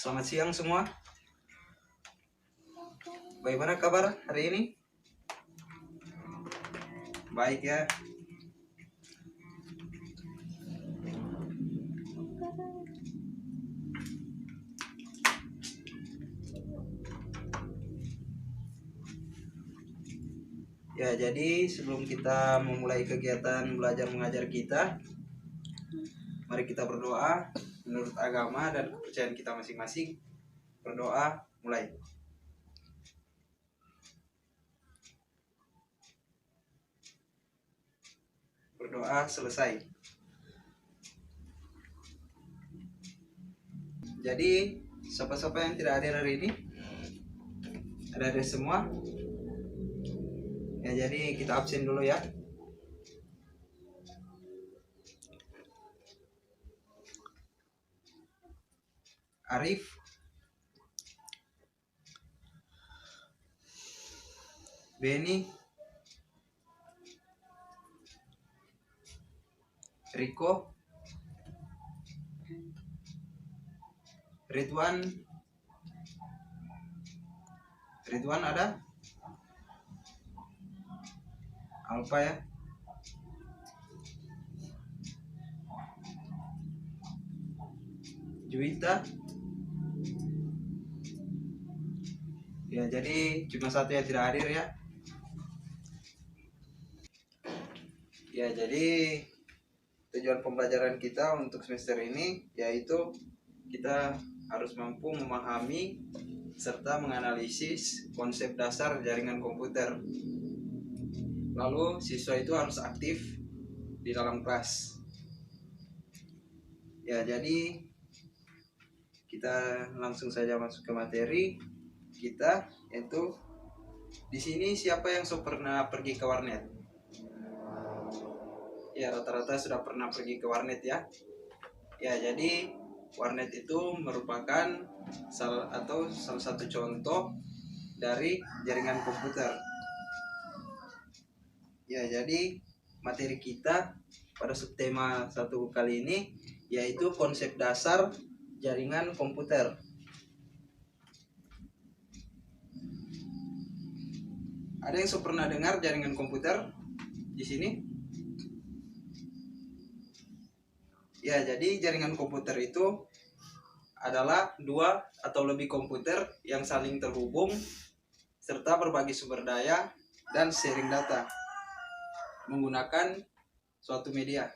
Selamat siang semua. Bagaimana kabar hari ini? Baik ya. Ya, jadi sebelum kita memulai kegiatan belajar mengajar kita, mari kita berdoa menurut agama dan kepercayaan kita masing-masing. Berdoa, mulai. Berdoa, selesai. Jadi, siapa-siapa yang tidak hadir hari ini? Ada semua? Ya, jadi kita absen dulu ya. Arif, Beni, Riko, Ridwan ada? Alfa ya. Juwita. Ya, jadi cuma satu yang tidak hadir ya. Ya, jadi tujuan pembelajaran kita untuk semester ini yaitu kita harus mampu memahami serta menganalisis konsep dasar jaringan komputer. Lalu siswa itu harus aktif di dalam kelas. Ya, jadi kita langsung saja masuk ke materi kita, yaitu di sini siapa yang pernah pergi ke warnet? Ya, rata-rata sudah pernah pergi ke warnet ya. Ya, jadi warnet itu merupakan salah satu contoh dari jaringan komputer. Ya, jadi materi kita pada subtema 1 kali ini yaitu konsep dasar jaringan komputer. Ada yang pernah dengar jaringan komputer di sini? Ya, jadi jaringan komputer itu adalah 2 atau lebih komputer yang saling terhubung serta berbagi sumber daya dan sharing data menggunakan suatu media.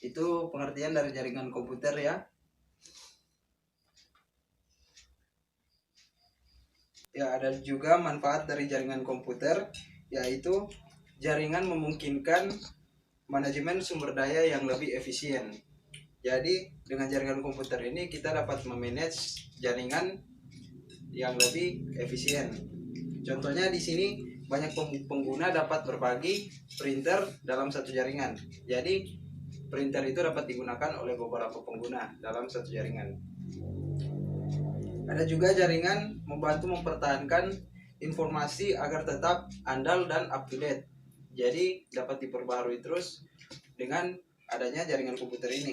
Itu pengertian dari jaringan komputer ya. Ya, ada juga manfaat dari jaringan komputer, yaitu jaringan memungkinkan manajemen sumber daya yang lebih efisien. Jadi dengan jaringan komputer ini kita dapat memanage jaringan yang lebih efisien. Contohnya di sini banyak pengguna dapat berbagi printer dalam satu jaringan. Jadi printer itu dapat digunakan oleh beberapa pengguna dalam satu jaringan. Ada juga jaringan membantu mempertahankan informasi agar tetap andal dan up to date. Jadi dapat diperbarui terus dengan adanya jaringan komputer ini.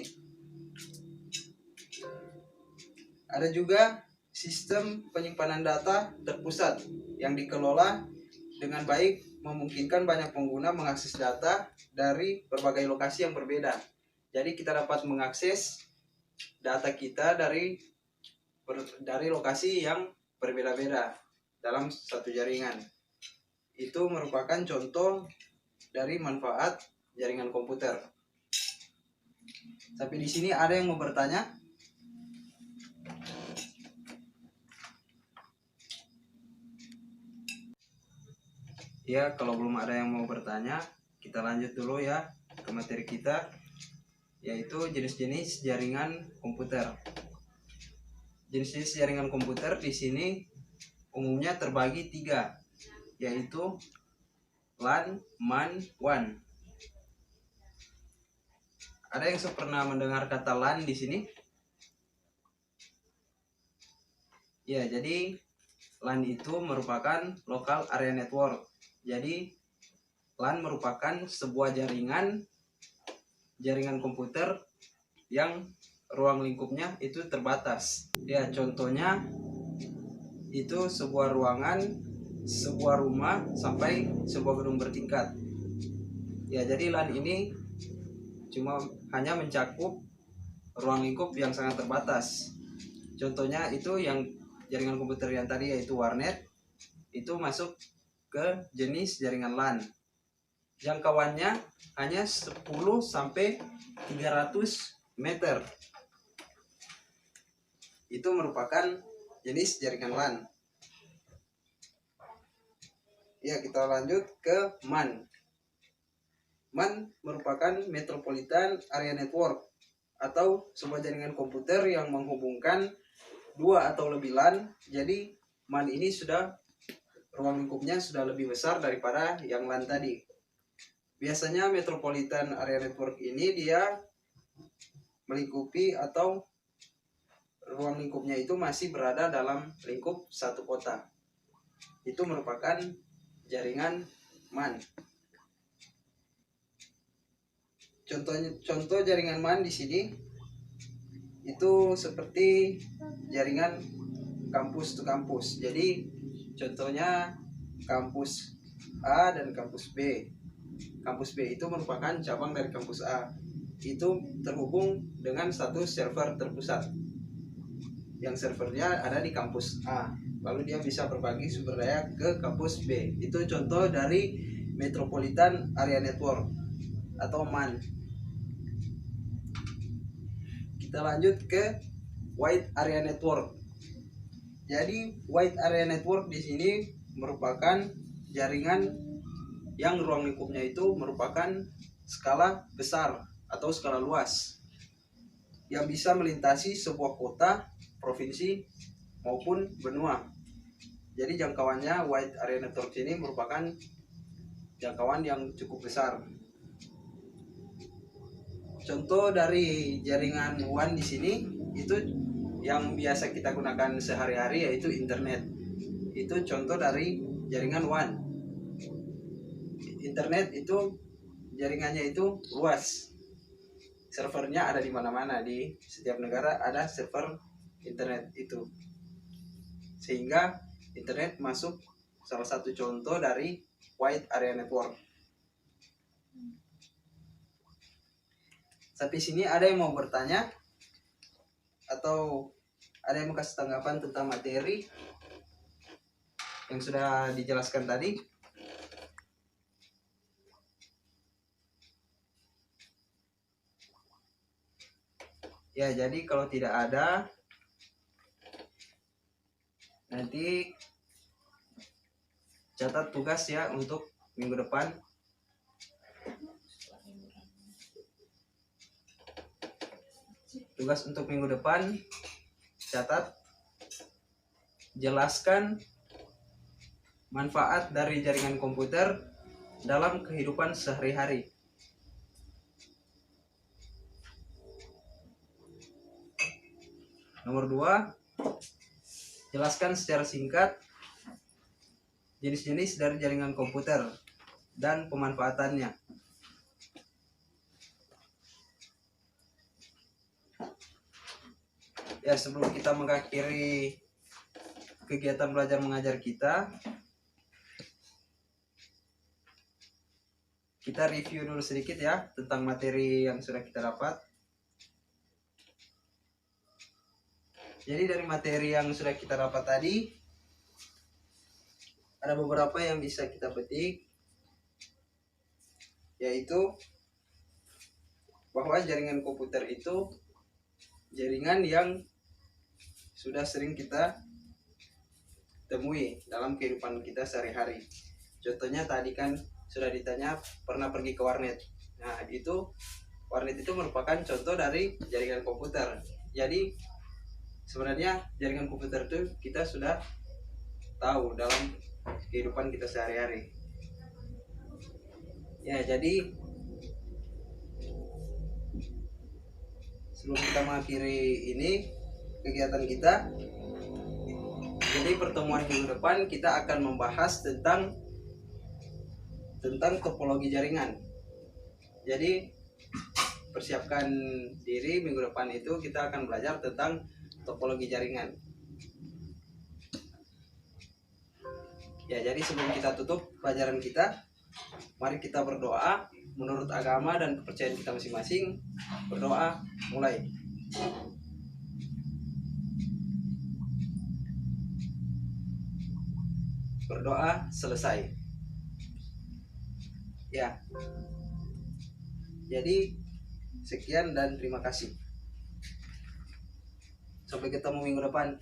Ada juga sistem penyimpanan data terpusat yang dikelola dengan baik, memungkinkan banyak pengguna mengakses data dari berbagai lokasi yang berbeda. Jadi kita dapat mengakses data kita dari lokasi yang berbeda-beda dalam satu jaringan. Itu merupakan contoh dari manfaat jaringan komputer. Tapi di sini ada yang mau bertanya? Ya, kalau belum ada yang mau bertanya, kita lanjut dulu ya ke materi kita, yaitu jenis-jenis jaringan komputer. Jenis-jenis jaringan komputer di sini umumnya terbagi 3, yaitu LAN, MAN, WAN. Ada yang pernah mendengar kata LAN di sini? Ya, jadi LAN itu merupakan local area network. Jadi LAN merupakan sebuah jaringan komputer yang ruang lingkupnya itu terbatas. Ya, contohnya itu sebuah ruangan, sebuah rumah, sampai sebuah gedung bertingkat. Ya, jadi LAN ini cuma hanya mencakup ruang lingkup yang sangat terbatas. Contohnya itu yang jaringan komputer yang tadi yaitu warnet, itu masuk ke jenis jaringan LAN. Jangkauannya hanya 10 sampai 300 meter. Itu merupakan jenis jaringan LAN. Ya, kita lanjut ke MAN. MAN merupakan Metropolitan Area Network atau sebuah jaringan komputer yang menghubungkan dua atau lebih LAN. Jadi MAN ini sudah ruang lingkupnya sudah lebih besar daripada yang LAN tadi. Biasanya Metropolitan Area Network ini dia melingkupi atau ruang lingkupnya itu masih berada dalam lingkup satu kota. Itu merupakan jaringan MAN. Contoh jaringan MAN di sini itu seperti jaringan kampus to kampus. Jadi contohnya kampus A dan kampus B. Kampus B itu merupakan cabang dari kampus A. Itu terhubung dengan satu server terpusat. Yang servernya ada di kampus A. Lalu dia bisa berbagi sumber daya ke kampus B. Itu contoh dari Metropolitan Area Network atau MAN. Kita lanjut ke Wide Area Network. Jadi Wide Area Network di sini merupakan jaringan yang ruang lingkupnya itu merupakan skala besar atau skala luas yang bisa melintasi sebuah kota, provinsi maupun benua. Jadi jangkauannya Wide Area Network ini merupakan jangkauan yang cukup besar. Contoh dari jaringan WAN di sini itu yang biasa kita gunakan sehari-hari yaitu internet. Itu contoh dari jaringan WAN. Internet itu jaringannya itu luas. Servernya ada di mana-mana, di setiap negara ada server internet itu. Sehingga internet masuk salah satu contoh dari Wide Area Network. Sampai sini ada yang mau bertanya atau ada yang mau kasih tanggapan tentang materi yang sudah dijelaskan tadi? Ya, jadi kalau tidak ada, nanti catat tugas ya untuk minggu depan. Tugas untuk minggu depan, catat, jelaskan manfaat dari jaringan komputer dalam kehidupan sehari-hari. Nomor 2, jelaskan secara singkat jenis-jenis dari jaringan komputer dan pemanfaatannya. Ya, sebelum kita mengakhiri kegiatan belajar mengajar kita review dulu sedikit ya tentang materi yang sudah kita dapat. Jadi dari materi yang sudah kita dapat tadi ada beberapa yang bisa kita petik, yaitu bahwa jaringan komputer itu jaringan yang sudah sering kita temui dalam kehidupan kita sehari-hari. Contohnya tadi kan sudah ditanya pernah pergi ke warnet. Nah, itu warnet itu merupakan contoh dari jaringan komputer. Jadi sebenarnya jaringan komputer itu kita sudah tahu dalam kehidupan kita sehari-hari. Ya, jadi sebelum kita mengakhiri ini kegiatan kita, jadi pertemuan minggu depan kita akan membahas tentang topologi jaringan. Jadi persiapkan diri. Minggu depan itu kita akan belajar tentang topologi jaringan. Ya, jadi sebelum kita tutup pelajaran kita, mari kita berdoa menurut agama dan kepercayaan kita masing-masing. Berdoa, mulai. Berdoa, selesai. Ya. Jadi sekian dan terima kasih. Sampai ketemu minggu depan.